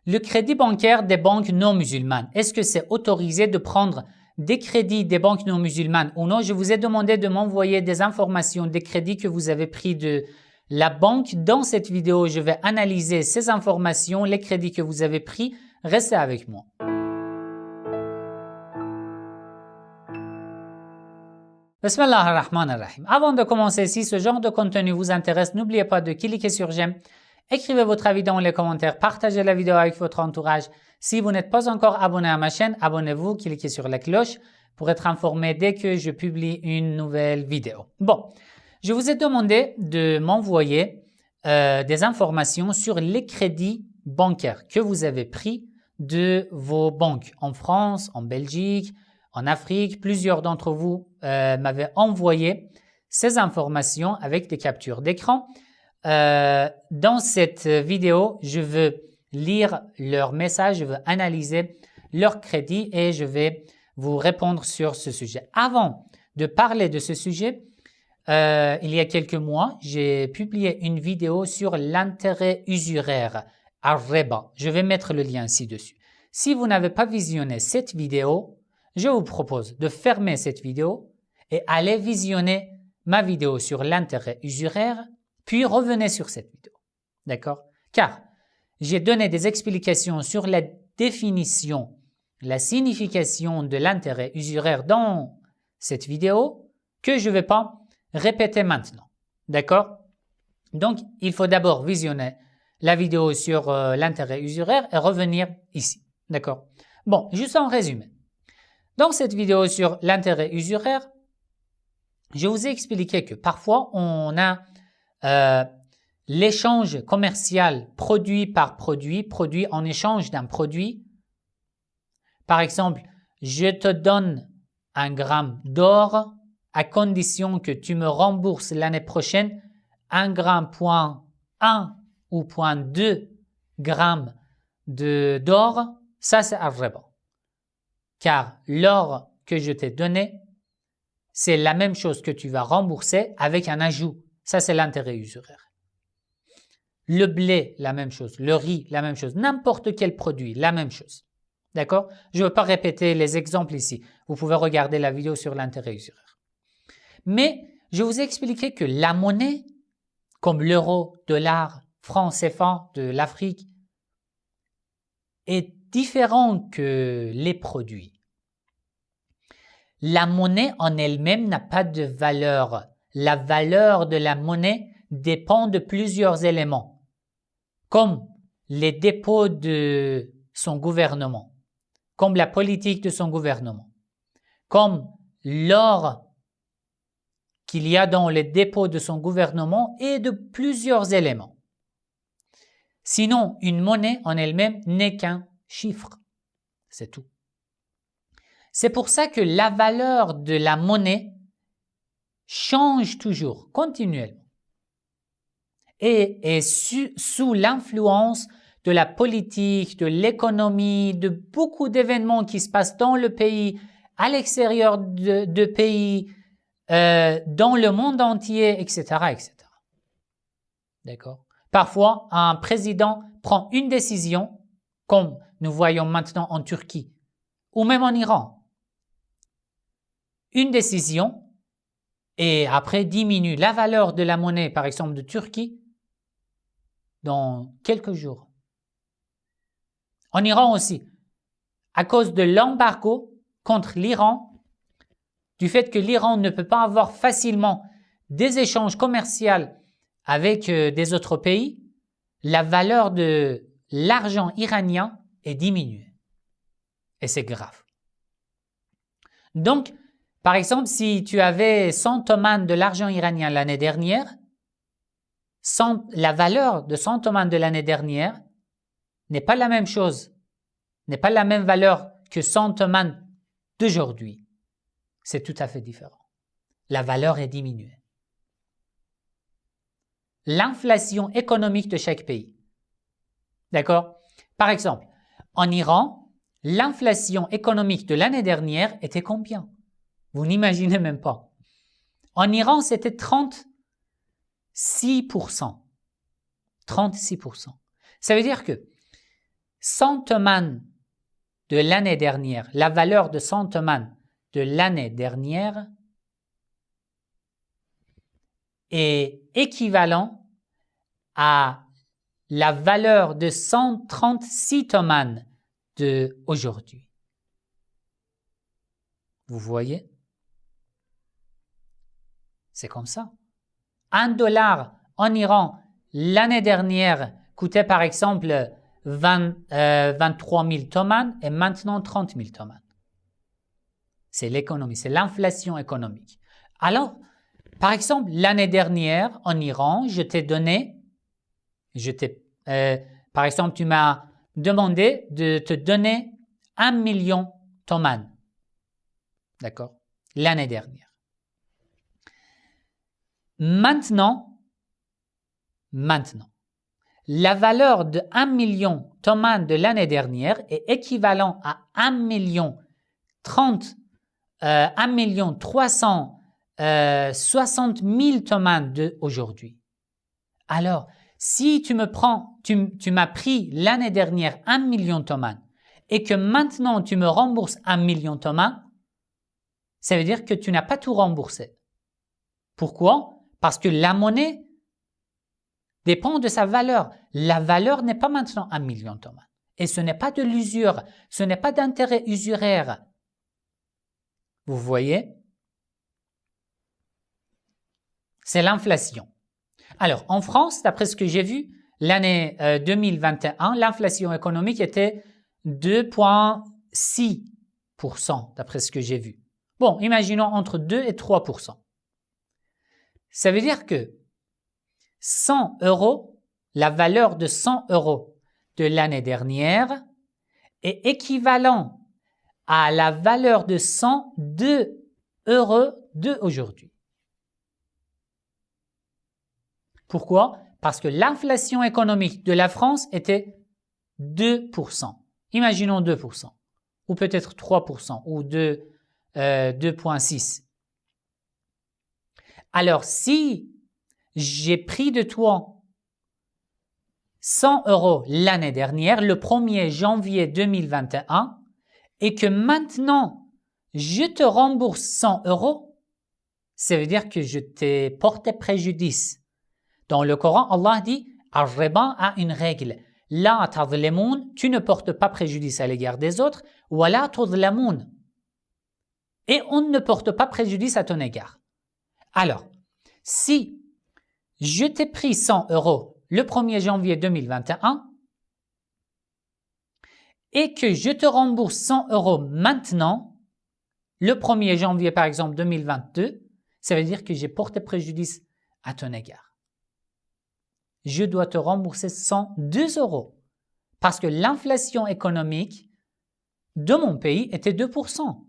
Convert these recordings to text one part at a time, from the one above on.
Le crédit bancaire des banques non musulmanes, est-ce que c'est autorisé de prendre des crédits des banques non musulmanes ou non? Je vous ai demandé de m'envoyer des informations, des crédits que vous avez pris de la banque. Dans cette vidéo, je vais analyser ces informations, les crédits que vous avez pris. Restez avec moi. Bismillah ar-Rahman ar-Rahim. Avant de commencer, si ce genre de contenu vous intéresse, n'oubliez pas de cliquer sur j'aime, écrivez votre avis dans les commentaires, partagez la vidéo avec votre entourage. Si vous n'êtes pas encore abonné à ma chaîne, abonnez-vous, cliquez sur la cloche pour être informé dès que je publie une nouvelle vidéo. Bon, je vous ai demandé de m'envoyer des informations sur les crédits bancaires que vous avez pris de vos banques en France, en Belgique, en Afrique. Plusieurs d'entre vous m'avaient envoyé ces informations avec des captures d'écran. Dans cette vidéo, je veux lire leurs messages, je veux analyser leurs crédits et je vais vous répondre sur ce sujet. Avant de parler de ce sujet, il y a quelques mois, j'ai publié une vidéo sur l'intérêt usuraire, ar-riba. Je vais mettre le lien ci-dessus. Si vous n'avez pas visionné cette vidéo, je vous propose de fermer cette vidéo et aller visionner ma vidéo sur l'intérêt usuraire, puis revenez sur cette vidéo. D'accord? Car j'ai donné des explications sur la définition, la signification de l'intérêt usuraire dans cette vidéo que je ne vais pas répéter maintenant. D'accord? Donc, il faut d'abord visionner la vidéo sur l'intérêt usuraire et revenir ici. D'accord? Bon, juste en résumé. Dans cette vidéo sur l'intérêt usuraire, je vous ai expliqué que parfois on a l'échange commercial produit par produit en échange d'un produit. Par exemple, je te donne 1 gramme d'or à condition que tu me rembourses l'année prochaine 1 gramme point 1 ou point 2 grammes d'or. Ça, c'est ar-riba. Car l'or que je t'ai donné, c'est la même chose que tu vas rembourser avec un ajout. Ça, c'est l'intérêt usuraire. Le blé, la même chose. Le riz, la même chose. N'importe quel produit, la même chose. D'accord? Je ne veux pas répéter les exemples ici. Vous pouvez regarder la vidéo sur l'intérêt usuraire. Mais je vous ai expliqué que la monnaie, comme l'euro, dollar, franc CFA de l'Afrique, est différente que les produits. La monnaie en elle-même n'a pas de valeur. La valeur de la monnaie dépend de plusieurs éléments, comme les dépôts de son gouvernement, comme la politique de son gouvernement, comme l'or qu'il y a dans les dépôts de son gouvernement et de plusieurs éléments. Sinon, une monnaie en elle-même n'est qu'un chiffre. C'est tout. C'est pour ça que la valeur de la monnaie change toujours, continuellement. Et sous l'influence de la politique, de l'économie, de beaucoup d'événements qui se passent dans le pays, à l'extérieur de pays, dans le monde entier, etc., etc. D'accord? Parfois, un président prend une décision, comme nous voyons maintenant en Turquie, ou même en Iran. Une décision et après diminue la valeur de la monnaie, par exemple de Turquie, dans quelques jours. En Iran aussi, à cause de l'embargo contre l'Iran, du fait que l'Iran ne peut pas avoir facilement des échanges commerciaux avec des autres pays, la valeur de l'argent iranien est diminuée. Et c'est grave. Donc, par exemple, si tu avais 100 tomates de l'argent iranien l'année dernière, la valeur de 100 tomates de l'année dernière n'est pas la même chose, n'est pas la même valeur que 100 tomates d'aujourd'hui. C'est tout à fait différent. La valeur est diminuée. L'inflation économique de chaque pays. D'accord? Par exemple, en Iran, l'inflation économique de l'année dernière était combien? Vous n'imaginez même pas. En Iran, c'était 36%. 36%. Ça veut dire que centeman de l'année dernière, la valeur de centeman de l'année dernière est équivalent à la valeur de 136 toman de aujourd'hui. Vous voyez? C'est comme ça. $1 en Iran l'année dernière coûtait par exemple 23 000 toman et maintenant 30 000 toman. C'est l'économie, c'est l'inflation économique. Alors, par exemple, l'année dernière en Iran, par exemple, tu m'as demandé de te donner 1 million toman. D'accord? L'année dernière. Maintenant, la valeur de 1 million toman de l'année dernière est équivalent à 1 million 360 000 toman d'aujourd'hui. Alors, si tu m'as pris l'année dernière 1 million toman et que maintenant tu me rembourses 1 million toman, ça veut dire que tu n'as pas tout remboursé. Pourquoi? Parce que la monnaie dépend de sa valeur. La valeur n'est pas maintenant 1 million toman. Et ce n'est pas de l'usure, ce n'est pas d'intérêt usuraire. Vous voyez? C'est l'inflation. Alors, en France, d'après ce que j'ai vu, l'année 2021, l'inflation économique était 2,6%, d'après ce que j'ai vu. Bon, imaginons entre 2 et 3%. Ça veut dire que 100 euros, la valeur de 100 euros de l'année dernière est équivalent à la valeur de 102 euros d'aujourd'hui. Pourquoi? Parce que l'inflation économique de la France était 2%. Imaginons 2%, ou peut-être 3%, ou 2,6%. Alors, si j'ai pris de toi 100 euros l'année dernière, le 1er janvier 2021, et que maintenant, je te rembourse 100 euros, ça veut dire que je t'ai porté préjudice. Dans le Coran, Allah dit « Ar-riba a une règle. La tadlamoun, tu ne portes pas préjudice à l'égard des autres. Wa la tudlamoun. Et on ne porte pas préjudice à ton égard. » Alors, si je t'ai pris 100 euros le 1er janvier 2021 et que je te rembourse 100 euros maintenant, le 1er janvier par exemple 2022, ça veut dire que j'ai porté préjudice à ton égard. Je dois te rembourser 102 euros parce que l'inflation économique de mon pays était 2%.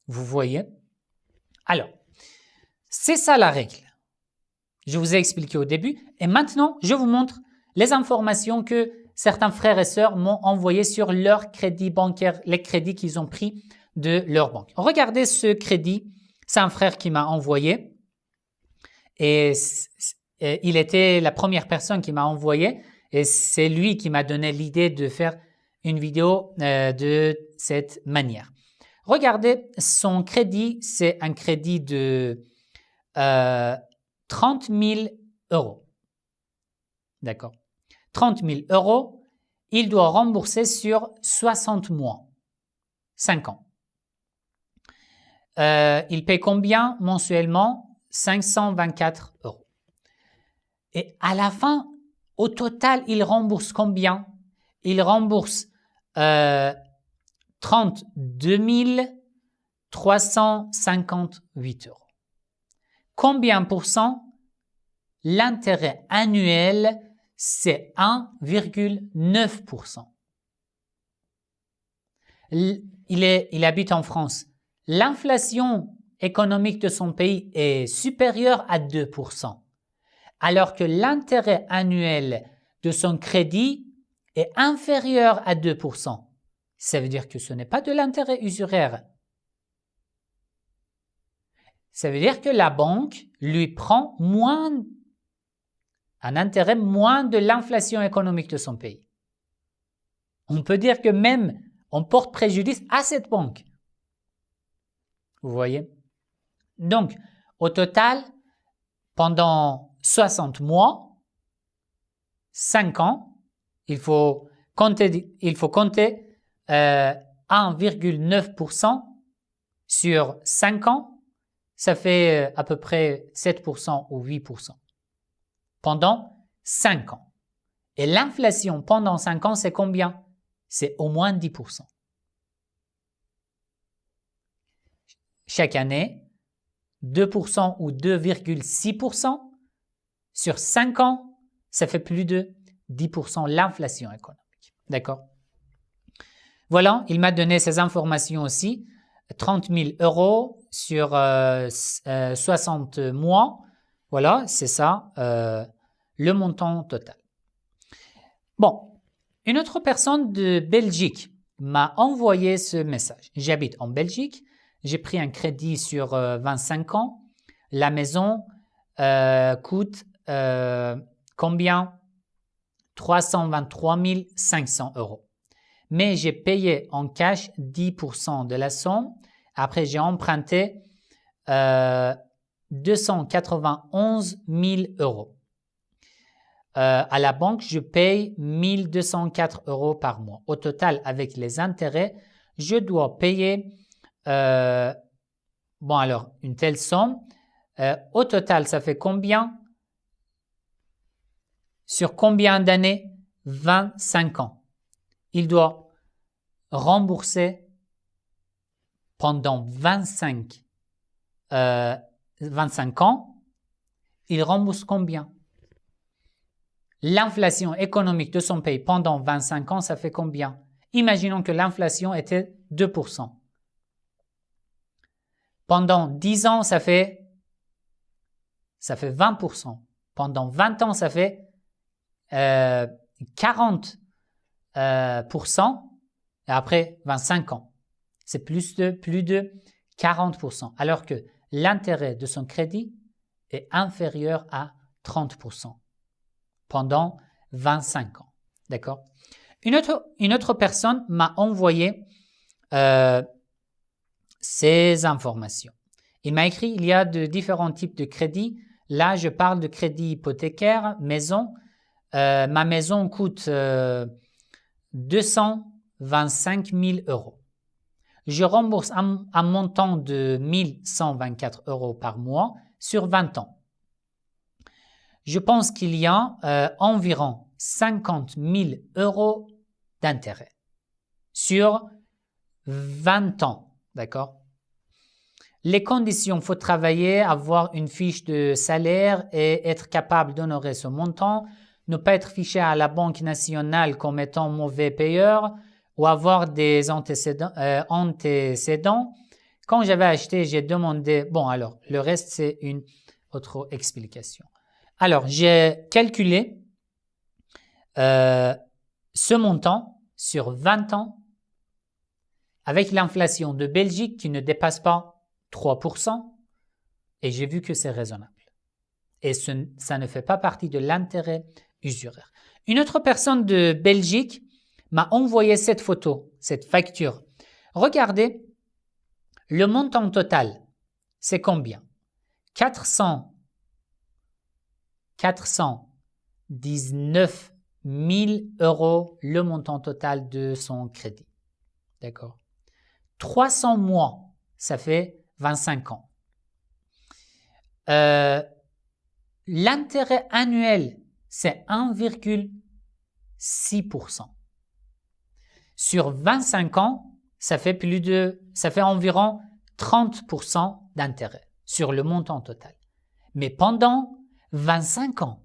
Vous voyez? Alors, c'est ça la règle. Je vous ai expliqué au début et maintenant, je vous montre les informations que certains frères et sœurs m'ont envoyées sur leur crédit bancaire, les crédits qu'ils ont pris de leur banque. Regardez ce crédit, c'est un frère qui m'a envoyé et il était la première personne qui m'a envoyé et c'est lui qui m'a donné l'idée de faire une vidéo de cette manière. Regardez, son crédit, c'est un crédit de 30 000 euros. D'accord. 30 000 euros, il doit rembourser sur 60 mois, 5 ans. Il paye combien mensuellement? 524 euros. Et à la fin, au total, il rembourse combien? Il rembourse 32 358 euros. Combien pour cent? L'intérêt annuel, c'est 1,9%. Il habite en France. L'inflation économique de son pays est supérieure à 2%, alors que l'intérêt annuel de son crédit est inférieur à 2%. Ça veut dire que ce n'est pas de l'intérêt usuraire. Ça veut dire que la banque lui prend un intérêt moins de l'inflation économique de son pays. On peut dire que même on porte préjudice à cette banque. Vous voyez? Donc, au total, pendant 60 mois, 5 ans, il faut compter 1,9% sur 5 ans, ça fait à peu près 7% ou 8% pendant 5 ans. Et l'inflation pendant 5 ans, c'est combien? C'est au moins 10%. Chaque année, 2% ou 2,6% sur 5 ans, ça fait plus de 10% l'inflation économique. D'accord? Voilà, il m'a donné ces informations aussi. 30 000 € sur 60 mois. Voilà, c'est ça, le montant total. Bon, une autre personne de Belgique m'a envoyé ce message. J'habite en Belgique, j'ai pris un crédit sur 25 ans. La maison coûte combien? 323 500 €. Mais j'ai payé en cash 10% de la somme. Après, j'ai emprunté 291 000 €. À la banque, je paye 1 204 € par mois. Au total, avec les intérêts, je dois payer une telle somme. Au total, ça fait combien? Sur combien d'années? 25 ans. Il doit rembourser pendant 25 ans. Il rembourse combien? L'inflation économique de son pays pendant 25 ans, ça fait combien? Imaginons que l'inflation était 2%. Pendant 10 ans, ça fait 20%. Pendant 20 ans, ça fait 40%. Et après 25 ans, c'est plus de 40%. Alors que l'intérêt de son crédit est inférieur à 30%. Pendant 25 ans. D'accord? Une autre personne m'a envoyé ces informations. Il m'a écrit, il y a de différents types de crédits. Là, je parle de crédit hypothécaire, maison. Ma maison coûte 225 000 €. Je rembourse un montant de 1 124 € par mois sur 20 ans. Je pense qu'il y a environ 50 000 € d'intérêt sur 20 ans. D'accord? Les conditions, il faut travailler, avoir une fiche de salaire et être capable d'honorer ce montant, ne pas être fiché à la Banque nationale comme étant mauvais payeur ou avoir des antécédents. Quand j'avais acheté, j'ai demandé… Bon, alors, le reste, c'est une autre explication. Alors, j'ai calculé ce montant sur 20 ans avec l'inflation de Belgique qui ne dépasse pas 3% et j'ai vu que c'est raisonnable. Et ça ne fait pas partie de l'intérêt usuraire. Une autre personne de Belgique m'a envoyé cette photo, cette facture. Regardez, le montant total, c'est combien? 419 000 € le montant total de son crédit. D'accord? 300 mois, ça fait 25 ans. L'intérêt annuel, c'est 1,6%. Sur 25 ans, ça fait environ 30% d'intérêt sur le montant total. Mais pendant 25 ans.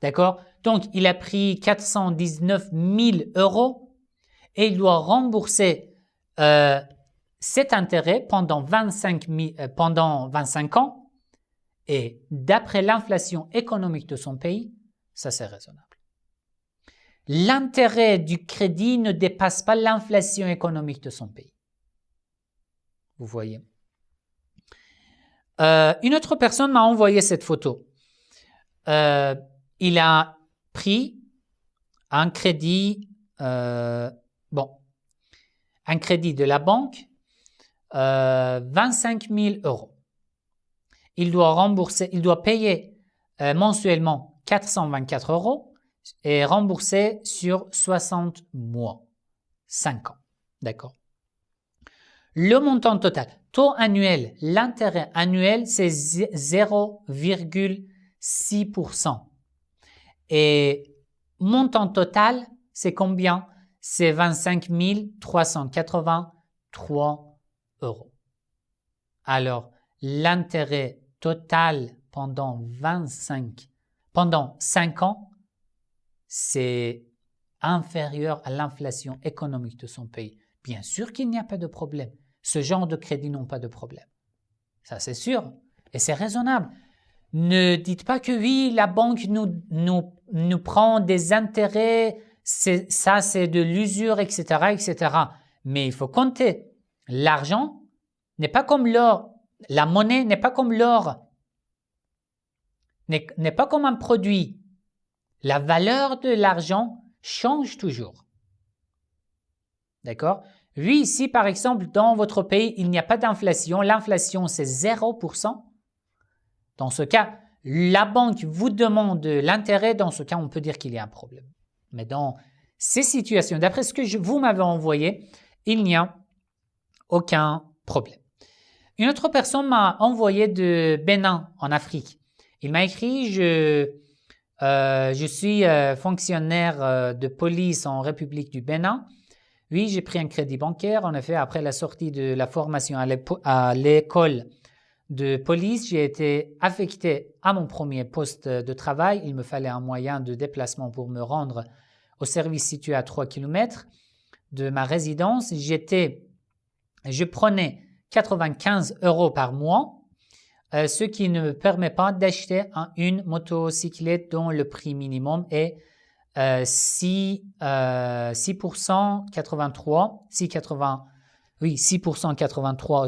D'accord? Donc, il a pris 419 000 € et il doit rembourser cet intérêt pendant 25 ans. Et d'après l'inflation économique de son pays, ça c'est raisonnable. L'intérêt du crédit ne dépasse pas l'inflation économique de son pays. Vous voyez. Une autre personne m'a envoyé cette photo. Il a pris un crédit, un crédit de la banque, 25 000 €. Il doit payer mensuellement 424 € et rembourser sur 60 mois, 5 ans. D'accord. Le montant total, taux annuel, l'intérêt annuel, c'est 0,6%. Et montant total, c'est combien? C'est 25 383 €. Alors, l'intérêt total pendant 5 ans, c'est inférieur à l'inflation économique de son pays. Bien sûr qu'il n'y a pas de problème. Ce genre de crédits n'ont pas de problème. Ça, c'est sûr. Et c'est raisonnable. Ne dites pas que oui, la banque nous prend des intérêts, ça c'est de l'usure, etc., etc. Mais il faut compter. L'argent n'est pas comme l'or. La monnaie n'est pas comme l'or. N'est pas comme un produit. La valeur de l'argent change toujours. D'accord? Oui, si par exemple dans votre pays il n'y a pas d'inflation, l'inflation c'est 0%, dans ce cas, la banque vous demande l'intérêt, dans ce cas on peut dire qu'il y a un problème. Mais dans ces situations, d'après ce que vous m'avez envoyé, il n'y a aucun problème. Une autre personne m'a envoyé de Bénin en Afrique. Il m'a écrit, je suis fonctionnaire de police en République du Bénin. Oui, j'ai pris un crédit bancaire. En effet, après la sortie de la formation à l'école de police, j'ai été affecté à mon premier poste de travail. Il me fallait un moyen de déplacement pour me rendre au service situé à 3 km de ma résidence. Je prenais 95 € par mois, ce qui ne me permet pas d'acheter une motocyclette dont le prix minimum est 6% 83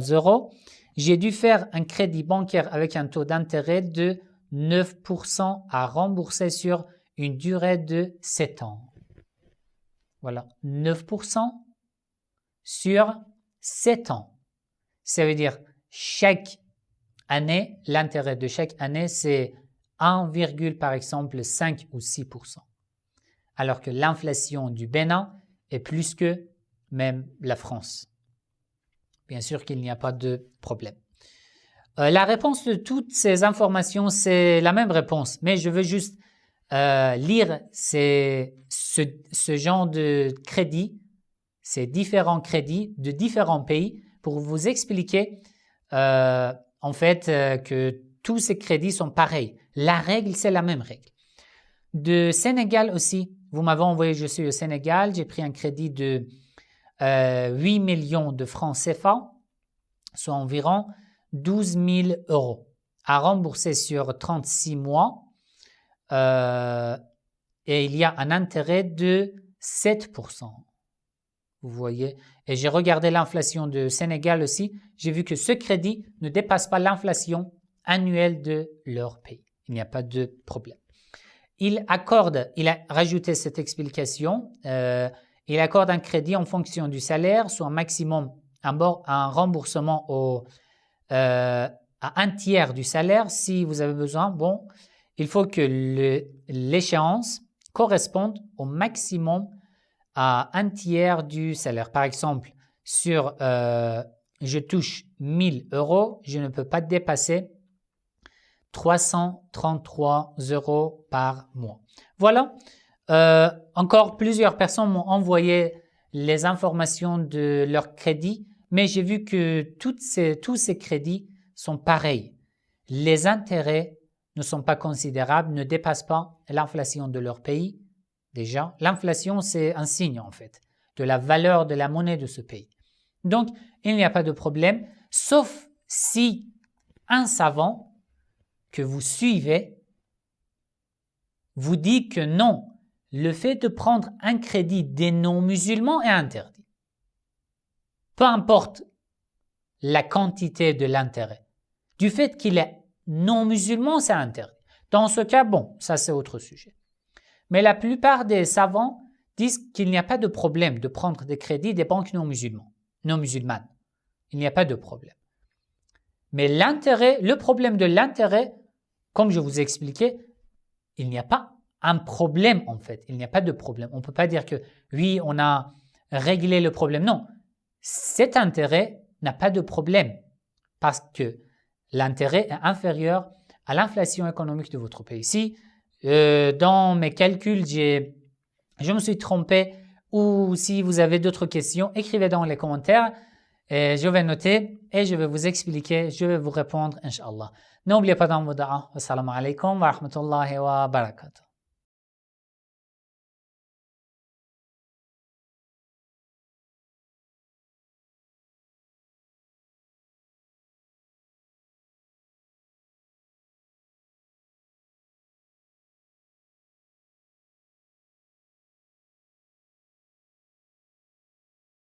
€. J'ai dû faire un crédit bancaire avec un taux d'intérêt de 9% à rembourser sur une durée de 7 ans. Voilà, 9% sur 7 ans. Ça veut dire chaque année, l'intérêt de chaque année, c'est 1, par exemple 5 ou 6%. Alors que l'inflation du Bénin est plus que même la France. Bien sûr qu'il n'y a pas de problème. La réponse de toutes ces informations, c'est la même réponse, mais je veux juste lire ce genre de crédit, ces différents crédits de différents pays pour vous expliquer en fait que tous ces crédits sont pareils. La règle, c'est la même règle. De Sénégal aussi, vous m'avez envoyé, je suis au Sénégal, j'ai pris un crédit de 8 millions de francs CFA, soit environ 12 000 € à rembourser sur 36 mois et il y a un intérêt de 7%. Vous voyez, et j'ai regardé l'inflation de Sénégal aussi, j'ai vu que ce crédit ne dépasse pas l'inflation annuelle de leur pays. Il n'y a pas de problème. Il a rajouté cette explication, il accorde un crédit en fonction du salaire, soit un maximum, un remboursement à 1/3 du salaire. Si vous avez besoin, bon, il faut que l'échéance corresponde au maximum à 1/3 du salaire. Par exemple, je touche 1 000 €, je ne peux pas dépasser 333 € par mois. Voilà. Encore plusieurs personnes m'ont envoyé les informations de leur crédit, mais j'ai vu que tous ces crédits sont pareils. Les intérêts ne sont pas considérables, ne dépassent pas l'inflation de leur pays. Déjà, l'inflation, c'est un signe en fait de la valeur de la monnaie de ce pays. Donc, il n'y a pas de problème, sauf si un savant que vous suivez vous dit que non, le fait de prendre un crédit des non-musulmans est interdit. Peu importe la quantité de l'intérêt. Du fait qu'il est non-musulman, c'est interdit. Dans ce cas, bon, ça c'est autre sujet. Mais la plupart des savants disent qu'il n'y a pas de problème de prendre des crédits des banques non musulmanes. Il n'y a pas de problème. Mais le problème de l'intérêt, comme je vous ai expliqué, il n'y a pas un problème en fait. Il n'y a pas de problème. On ne peut pas dire que oui, on a réglé le problème. Non, cet intérêt n'a pas de problème parce que l'intérêt est inférieur à l'inflation économique de votre pays. Si dans mes calculs, je me suis trompé ou si vous avez d'autres questions, écrivez dans les commentaires. Et je vais noter et je vais vous expliquer, je vais vous répondre, Inch'Allah. N'oubliez pas dans vos dua. Wassalamu alaikum wa rahmatullahi wa barakatuh.